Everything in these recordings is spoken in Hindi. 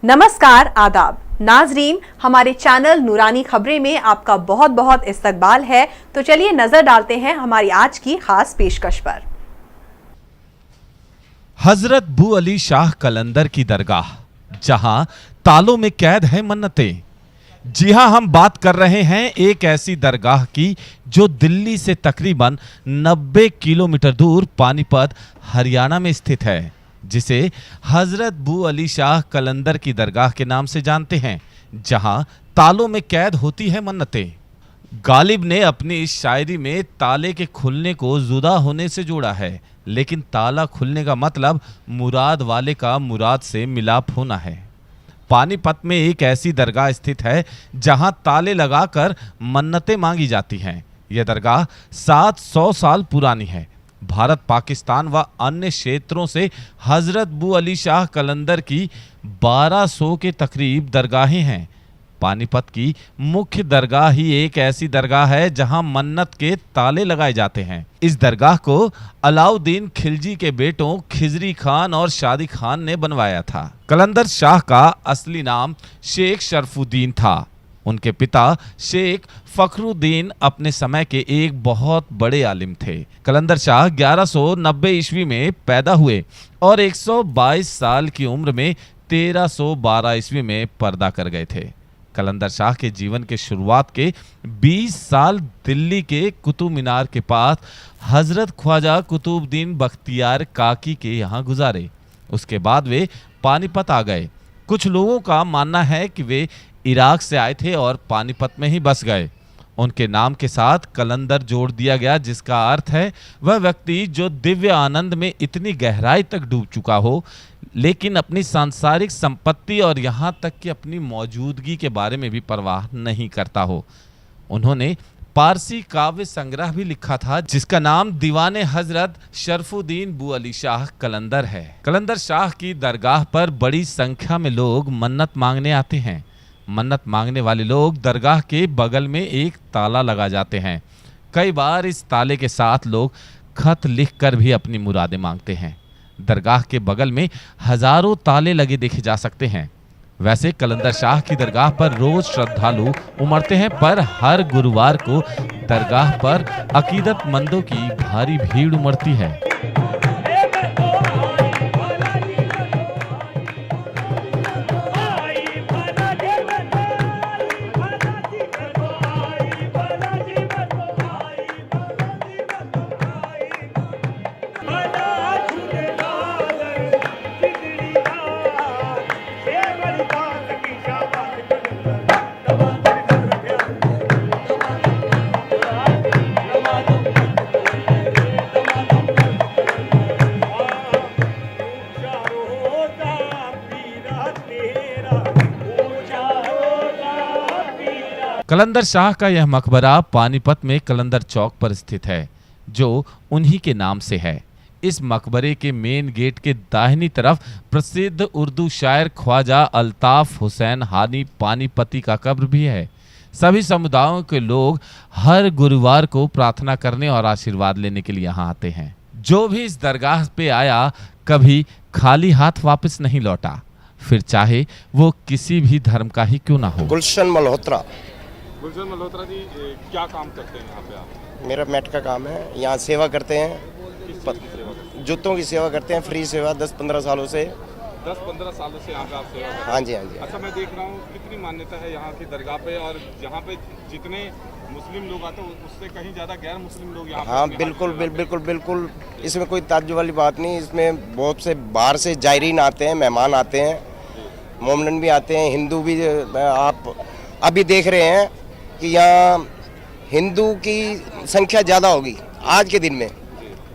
नमस्कार, आदाब नाजरीन, हमारे चैनल नूरानी खबरें में आपका बहुत बहुत इस्तकबाल है। तो चलिए नजर डालते हैं हमारी आज की खास पेशकश पर। हजरत बू अली शाह कलंदर की दरगाह, जहां तालों में कैद है मन्नतें। जी हां, हम बात कर रहे हैं एक ऐसी दरगाह की जो दिल्ली से तकरीबन 90 किलोमीटर दूर पानीपत, हरियाणा में स्थित है, जिसे हजरत बू अली शाह कलंदर की दरगाह के नाम से जानते हैं, जहां तालों में कैद होती है मन्नतें। गालिब ने अपनी इस शायरी में ताले के खुलने को जुदा होने से जोड़ा है, लेकिन ताला खुलने का मतलब मुराद वाले का मुराद से मिलाप होना है। पानीपत में एक ऐसी दरगाह स्थित है जहां ताले लगाकर मन्नतें मांगी जाती हैं। यह दरगाह 700 साल पुरानी है। भारत, पाकिस्तान व अन्य क्षेत्रों से हजरत बू अली शाह कलंदर की 1200 के तकरीब दरगाहें हैं। पानीपत की मुख्य दरगाह ही एक ऐसी दरगाह है जहां मन्नत के ताले लगाए जाते हैं। इस दरगाह को अलाउद्दीन खिलजी के बेटों खिजरी खान और शादी खान ने बनवाया था। कलंदर शाह का असली नाम शेख शरफुद्दीन था। उनके पिता शेख फखरुद्दीन अपने समय के एक बहुत बड़े आलिम थे। कलंदर शाह 1190 ईस्वी में पैदा हुए और 122 साल की उम्र में 1312 ईस्वी में पर्दा कर गए थे। कलंदर शाह के जीवन के शुरुआत के 20 साल दिल्ली के कुतुब मीनार के पास हजरत ख्वाजा कुतुबुद्दीन बख्तियार काकी के यहाँ गुजारे। उसके बाद वे पानीपत आ गए। कुछ लोगों का मानना है कि वे इराक से आए थे और पानीपत में ही बस गए। उनके नाम के साथ कलंदर जोड़ दिया गया, जिसका अर्थ है वह व्यक्ति जो दिव्य आनंद में इतनी गहराई तक डूब चुका हो, लेकिन अपनी सांसारिक संपत्ति और यहाँ तक कि अपनी मौजूदगी के बारे में भी परवाह नहीं करता हो। उन्होंने पारसी काव्य संग्रह भी लिखा था, जिसका नाम दीवाने हजरत शरफुद्दीन बू अली शाह कलंदर है। कलंदर शाह की दरगाह पर बड़ी संख्या में लोग मन्नत मांगने आते हैं। मन्नत मांगने वाले लोग दरगाह के बगल में एक ताला लगा जाते हैं। कई बार इस ताले के साथ लोग खत लिखकर भी अपनी मुरादें मांगते हैं। दरगाह के बगल में हजारों ताले लगे देखे जा सकते हैं। वैसे कलंदर शाह की दरगाह पर रोज श्रद्धालु उमड़ते हैं, पर हर गुरुवार को दरगाह पर अकीदतमंदों की भारी भीड़ उमड़ती है। कलंदर शाह का यह मकबरा पानीपत में कलंदर चौक पर स्थित है, जो उन्हीं के नाम से है। इस मकबरे के मेन गेट के दाहिनी तरफ प्रसिद्ध उर्दू शायर ख्वाजा अल्ताफ हुसैन हानी पानीपती का कब्र भी है। सभी समुदायों के लोग हर गुरुवार को प्रार्थना करने और आशीर्वाद लेने के लिए यहाँ आते हैं। जो भी इस दरगाह पे आया कभी खाली हाथ वापस नहीं लौटा, फिर चाहे वो किसी भी धर्म का ही क्यों ना हो। गुलशन मल्होत्रा जी, क्या काम करते हैं यहाँ पे आप? मेरा मैट का काम है। यहाँ सेवा करते हैं, जूतों की सेवा करते हैं, फ्री सेवा 10-15 सालों से। 10-15 सालों से यहाँ पे आप सेवा करते हैं? हाँ जी, हाँ जी। अच्छा, मैं देख रहा हूँ कितनी मान्यता है यहाँ की दरगाह पे, और यहाँ पे जितने मुस्लिम लोग आते हैं उससे कहीं ज़्यादा गैर मुस्लिम लोग यहाँ। हाँ बिल्कुल बिल्कुल बिल्कुल, इसमें कोई ताज्जुब वाली बात नहीं। इसमें बहुत से बाहर से जायरीन आते हैं, मेहमान आते हैं, मोमनन भी आते हैं, हिंदू भी। आप अभी देख रहे हैं कि यहाँ हिंदू की संख्या ज़्यादा होगी आज के दिन में।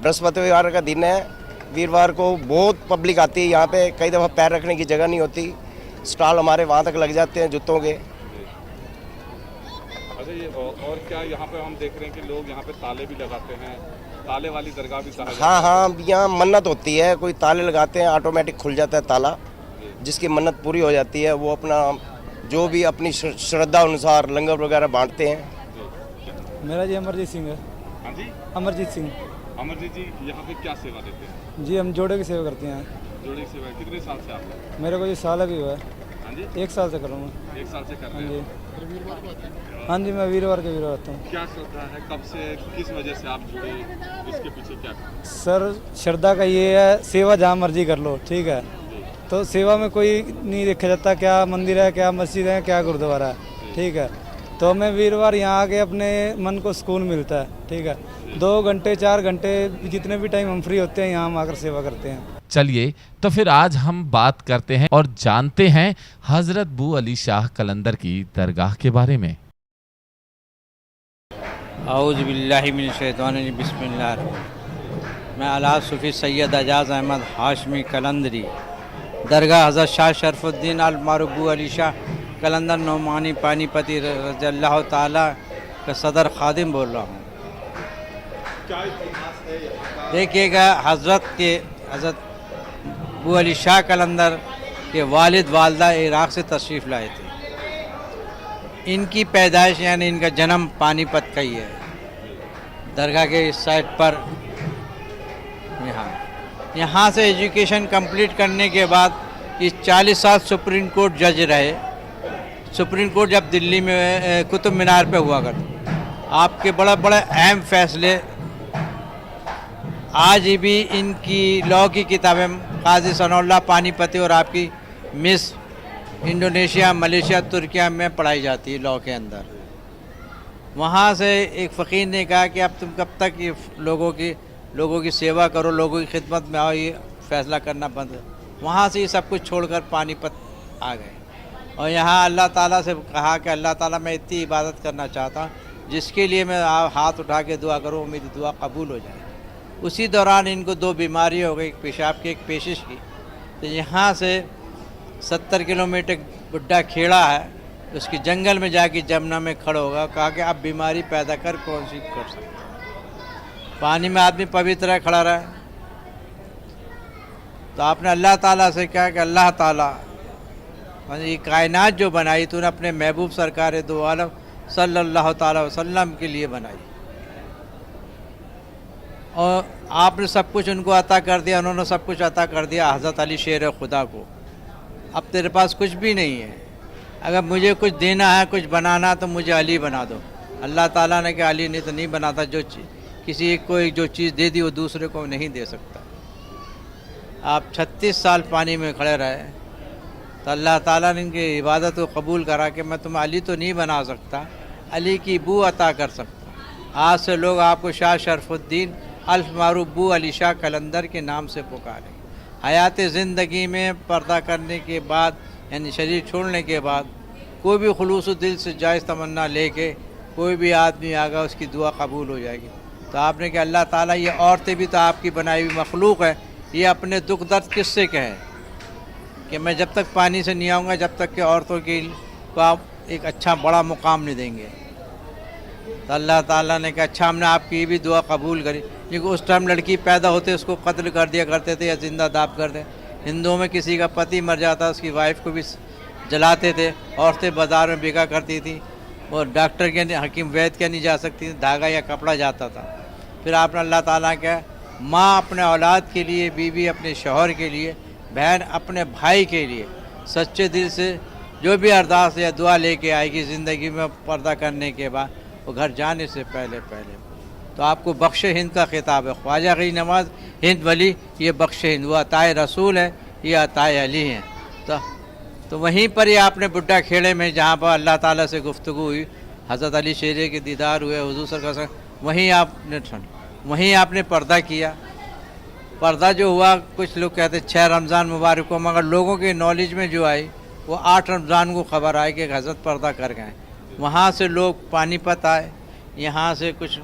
बृहस्पतिवार का दिन है, वीरवार को बहुत पब्लिक आती है यहाँ पे। कई दफ़ा पैर रखने की जगह नहीं होती। स्टॉल हमारे वहाँ तक लग जाते हैं जूतों के। अच्छा, ये और क्या यहाँ पे हम देख रहे हैं कि लोग यहाँ पे ताले भी लगाते हैं, ताले वाली दरगाह भी कहा जाता है। हाँ, यहाँ मन्नत होती है, कोई ताले लगाते हैं, ऑटोमेटिक खुल जाता है ताला। जिसकी मन्नत पूरी हो जाती है वो अपना जो भी अपनी श्रद्धा अनुसार लंगर वगैरह बांटते हैं। मेरा जी अमरजीत सिंह है। हाँ जी, अमरजीत सिंह। अमरजीत जी, यहाँ पे क्या सेवा देते हैं? जी हम जोड़े की सेवा करते हैं। जोड़े की सेवा कितने साल से आप? मेरे को ये साल अभी हुआ है। हाँ जी, 1 साल से कर रहा हूँ। 1 साल से कर हाँ रहे जी, हैं। हाँ जी, मैं वीरवार के वीरवार आता हूँ। क्या श्रद्धा है, कब से, किस वजह से आप जुड़े, इसके पीछे क्या? सर श्रद्धा का ये है, सेवा जहाँ मर्जी कर लो, ठीक है। तो सेवा में कोई नहीं देखा जाता क्या मंदिर है, क्या मस्जिद है, क्या गुरुद्वारा है, ठीक है। तो हमें वीरवार यहाँ आके अपने मन को सुकून मिलता है, ठीक है। 2 घंटे 4 घंटे जितने भी टाइम हम फ्री होते हैं यहाँ हम आकर सेवा करते हैं। चलिए तो फिर आज हम बात करते हैं और जानते हैं हजरत बू अली शाह कलंदर की दरगाह के बारे में। आऊज़ बिल्लाहि मिनश शैतानिर रजीम, बिस्मिल्लाह। मैं अला सूफ़ी सैयद एजाज़ अहमद हाशमी कलंदरी दरगाह हज़रत शाह शरफुद्दीन अल मारूफ बू अली शाह कलंदर नौमानी पानीपति रज़ियल्लाहु ताला का सदर खादिम बोल रहा हूँ। देखिएगा, हज़रत बू अली शाह कलंदर के वालिद वालदा इराक़ से तशरीफ़ लाए थे। इनकी पैदाइश यानी इनका जन्म पानीपत का ही है। दरगाह के इस साइड पर यहाँ से एजुकेशन कंप्लीट करने के बाद ये 40 साल सुप्रीम कोर्ट जज रहे। सुप्रीम कोर्ट जब दिल्ली में कुतुब मीनार पे हुआ करता, आपके बड़े बड़े अहम फैसले आज भी इनकी लॉ की किताबें काजी सनउल्लाह पानीपति और आपकी मिस इंडोनेशिया, मलेशिया, तुर्किया में पढ़ाई जाती है लॉ के अंदर। वहाँ से एक फ़कीर ने कहा कि अब तुम कब तक ये लोगों की सेवा करो, लोगों की खिदमत में आओ, ये फ़ैसला करना बंद है। वहाँ से ये सब कुछ छोड़कर पानीपत आ गए और यहाँ अल्लाह ताला से कहा कि अल्लाह ताला मैं इतनी इबादत करना चाहता हूँ जिसके लिए मैं हाथ उठा के दुआ करूँ, मेरी दुआ कबूल हो जाए। उसी दौरान इनको 2 बीमारी हो गई, एक पेशाब की, एक पेशिश की। तो यहाँ से 70 किलोमीटर बुड्ढा खेड़ा है, उसकी जंगल में जाके जमुना में खड़ा होगा। कहा कि अब बीमारी पैदा कर कौन सी कर सकते, पानी में आदमी पवित्र है, खड़ा रहा। तो आपने अल्लाह ताला से कहा कि अल्लाह ताला ये कायनात जो बनाई तूने अपने महबूब सरकार दो आलम सल्लल्लाहु ताला वसल्लम के लिए बनाई और आपने सब कुछ उनको अता कर दिया, उन्होंने सब कुछ अता कर दिया हज़रत अली शेर खुदा को। अब तेरे पास कुछ भी नहीं है, अगर मुझे कुछ देना है, कुछ बनाना तो मुझे अली बना दो। अल्लाह ताला ने कहा अली ने तो नहीं बनाता, जो किसी को जो चीज़ दे दी वो दूसरे को नहीं दे सकता। आप 36 साल पानी में खड़े रहे तो अल्लाह ताला ने इनकी इबादत को कबूल करा कि मैं तुम्हें अली तो नहीं बना सकता, अली की बू अता कर सकता। आज से लोग आपको शाह शरफुद्दीन अल मारूफ बू अली शाह कलंदर के नाम से पुकारें। हयात ज़िंदगी में पर्दा करने के बाद यानी शरीर छोड़ने के बाद कोई भी खुलूस दिल से जायज़ तमन्ना लेके कोई भी आदमी आगा उसकी दुआ कबूल हो जाएगी। तो आपने कहा अल्लाह ताला ये औरतें भी तो आपकी बनाई हुई मखलूक है, ये अपने दुख दर्द किससे कहें कि मैं जब तक पानी से नहीं आऊँगा जब तक कि औरतों की को आप एक अच्छा बड़ा मुकाम नहीं देंगे। तो अल्लाह ताला ने कहा अच्छा हमने आपकी भी दुआ कबूल करी। क्योंकि उस टाइम लड़की पैदा होते उसको कत्ल कर दिया करते थे या जिंदा दाब कर दे। हिंदुओं में किसी का पति मर जाता उसकी वाइफ को भी जलाते थे, औरतें बाज़ार में बिका करती थी और डॉक्टर के हकीम वैद्य के नहीं जा सकती थी, धागा या कपड़ा जाता था। फिर आपने अल्लाह ताला का माँ अपने औलाद के लिए, बीवी अपने शौहर के लिए, बहन अपने भाई के लिए सच्चे दिल से जो भी अरदास या दुआ लेके आएगी ज़िंदगी में पर्दा करने के बाद वो घर जाने से पहले तो आपको बख्श हिंद का खिताब है। ख्वाजा गई नवाज हिंद वली ये बख्श हिंद, वो अताए रसूल है, ये अताए अली हैं। तो वहीं पर ही आपने बुड्ढा खेड़े में जहाँ पर अल्लाह ताला से गुफ्तगू हुई, हज़रत अली शेरे के दीदार हुए, हुज़ूर सरकार वहीं आपने पर्दा किया। पर्दा जो हुआ कुछ लोग कहते 6 रमज़ान मुबारक को, मगर लोगों के नॉलेज में जो आई वो 8 रमज़ान को ख़बर आई कि हज़रत पर्दा कर गए। वहाँ से लोग पानीपत आए, यहाँ से कुछ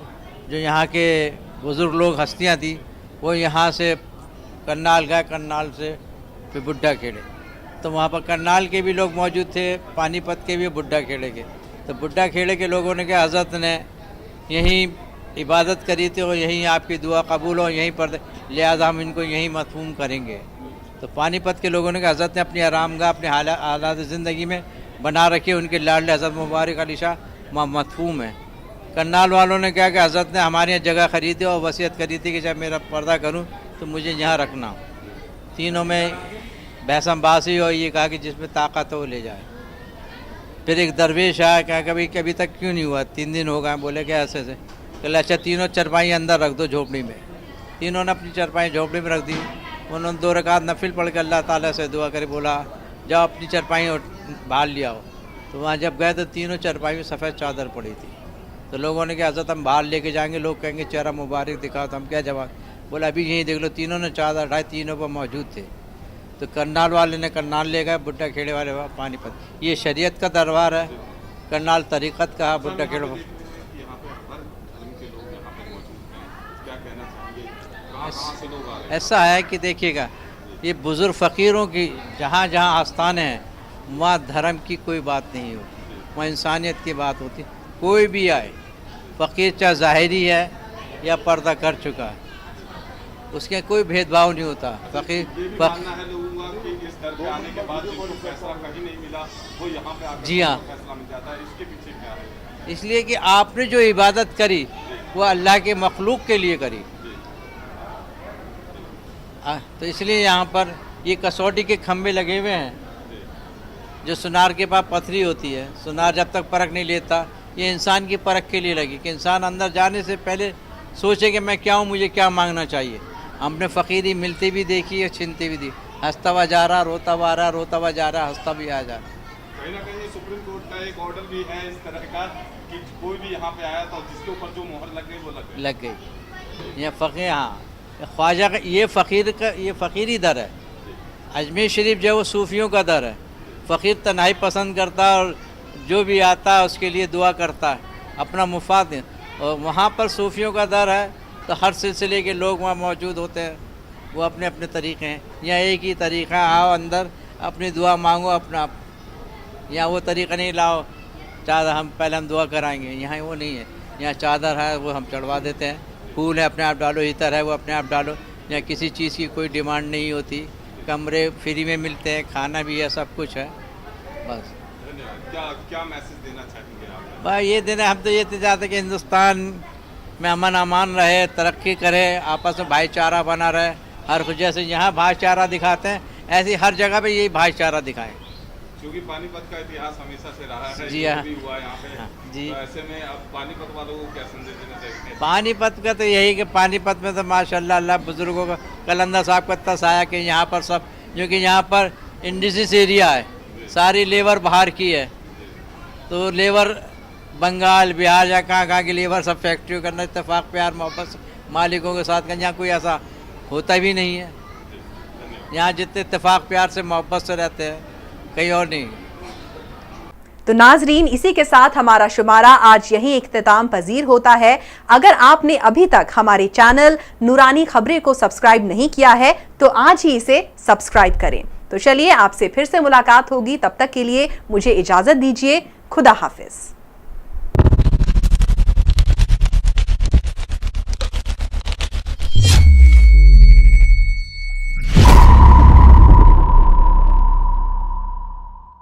जो यहाँ के बुज़ुर्ग लोग हस्तियाँ थी वो यहाँ से करनाल गए, करनाल से फिर बुड्ढा खेड़े। तो वहाँ पर करनाल के भी लोग मौजूद थे, पानीपत के भी, बुड्ढा खेड़े के। तो बुड्ढा खेड़े के लोगों ने कहा हज़रत ने यहीं इबादत करी थी और यहीं आपकी दुआ कबूल हो, यहीं पर, लिहाजा हम इनको यहीं मफहूम करेंगे। तो पानीपत के लोगों ने कहा हज़रत ने अपनी आरामगाह अपने हालात ज़िंदगी में बना रखे, उनके लाडले हज़रत मुबारक अली शाह मफहूम है। करनाल वालों ने कहा कि हज़रत ने हमारे यहाँ जगह ख़रीदी और वसीयत करी थी कि जब मेरा पर्दा करूँ तो मुझे यहाँ रखना हो। तीनों में भैसमबासी और ये कहा कि जिसमें ताकत हो वो ले जाए। फिर एक दरवेश आया, क्या कभी कभी तक क्यों नहीं हुआ, 3 दिन हो गए। बोले क्या ऐसे से, कल अच्छा तीनों चरपाई अंदर रख दो झोपड़ी में। तीनों ने अपनी चरपाई झोपड़ी में रख दी। उन्होंने 2 रकात नफिल पढ़ के अल्लाह ताला से दुआ करे, बोला जाओ अपनी चरपाई बाहर ले आओ। तो वहाँ जब गए तो तीनों चरपाई में सफ़ेद चादर पड़ी थी। तो लोगों ने कहा हज़रत हम बाहर लेके जाएंगे, लोग कहेंगे चेहरा मुबारक दिखाओ, तो हम क्या जवाब। बोला अभी यहीं देख लो, तीनों ने चादर उठाई, तीनों पर मौजूद थे। तो करनाल वाले ने करनाल ले गए, बुड्ढा खेड़े वाले पानीपत। ये शरीयत का दरबार है, करनाल तरीक़त का है, बुड्ढा खेड़े। यहाँ पे हर धर्म के लोग यहाँ पे मौजूद हैं, क्या कहना चाहेंगे, कहाँ से लोग आ रहे हैं? ऐसा है कि देखिएगा, ये बुज़ुर्ग फ़कीरों की जहाँ जहाँ आस्थान हैं वहाँ धर्म की कोई बात नहीं होती, वहाँ इंसानियत की बात होती। कोई भी आए, फ़कीर चाहे ज़ाहिरी है या पर्दा कर चुका है, उसके कोई भेदभाव नहीं होता। फ़कीर मानना है लोगों का कि इस दर पे आने के बाद जिसको फैसला कहीं नहीं मिला वो यहाँ पे आकर जी हाँ। फैसला मिल जाता है, इसके पीछे क्या है? इसलिए कि आपने जो इबादत करी वो अल्लाह के मखलूक के लिए करी। तो इसलिए यहाँ पर ये कसौटी के खम्भे लगे हुए हैं, जो सुनार के पास पथरी होती है, सुनार जब तक परख नहीं लेता, ये इंसान की परख के लिए लगी कि इंसान अंदर जाने से पहले सोचे कि मैं क्या हूँ, मुझे क्या मांगना चाहिए। हमने फ़कीरी मिलती भी देखी है, छीनती भी दी। हंसता हुआ जा रहा, रोता हुआ आ रहा, रोता हुआ जा रहा, हंसता भी आ जा रहा। कहीं ना कहीं सुप्रीम कोर्ट का एक ऑर्डर भी है इस तरह का कि कोई भी यहाँ पे आया तो जिसके ऊपर जो मोहर लग गई वो लग गई। यह फ़कीर, हाँ, ख्वाजा का ये फ़कीरी दर है। अजमेर शरीफ जो है वो सूफ़ियों का दर है। फ़कीर तन्हाई पसंद करता है और जो भी आता है उसके लिए दुआ करता है, अपना मुफाद है। और वहाँ पर सूफ़ियों का दर है तो हर सिलसिले के लोग वहाँ मौजूद होते हैं, वो अपने अपने तरीक़े हैं। यहाँ एक ही तरीक़ा, आओ अंदर अपनी दुआ मांगो अपना। यहाँ वो तरीक़ा नहीं लाओ चादर हम पहले हम दुआ कराएंगे, यहाँ वो नहीं है। यहाँ चादर है वो हम चढ़वा देते हैं, फूल है अपने आप डालो, इतर है वो अपने आप डालो। यहाँ किसी चीज़ की कोई डिमांड नहीं होती, कमरे फ्री में मिलते हैं, खाना भी है, सब कुछ है। बस क्या मैसेज देना चाहेंगे आप? भाई ये देना, हम तो ये चाहते कि हिंदुस्तान में अमन अमान रहे, तरक्की करे, आपस में भाईचारा बना रहे। हर कुछ जैसे यहाँ भाईचारा दिखाते हैं ऐसे हर जगह पे यही भाईचारा दिखाएं। क्योंकि पानीपत का इतिहास हमेशा से रहा है, जी जो हाँ। भी हुआ यहाँ पे। हाँ, जी। तो ऐसे में अब पानीपत वालों को क्या संदेश देना चाहिए? पानीपत का तो यही कि पानीपत में तो माशाल्लाह अल्लाह बुज़ुर्गों का कलंदर साहब का तसाया कि यहाँ पर सब, क्योंकि यहाँ पर इंडस्ट्रीज एरिया है, सारी लेबर बाहर की है, तो लेबर बंगाल बिहार या कहाँ की लेबर सब फैक्ट्री करना, इत्तेफाक प्यार मोहब्बत मालिकों के साथ करना। यहाँ कोई ऐसा होता भी नहीं है। यहाँ जितने इत्तेफाक प्यार से मोहब्बत से रहते हैं, कहीं और नहीं। तो नाजरीन, इसी के साथ हमारा शुमारा आज यहीं इख्तिताम पजीर होता है। अगर आपने अभी तक हमारे चैनल नूरानी खबरें को सब्सक्राइब नहीं किया है तो आज ही इसे सब्सक्राइब करें। तो चलिए आपसे फिर से मुलाकात होगी, तब तक के लिए मुझे इजाजत दीजिए। खुदा हाफिज।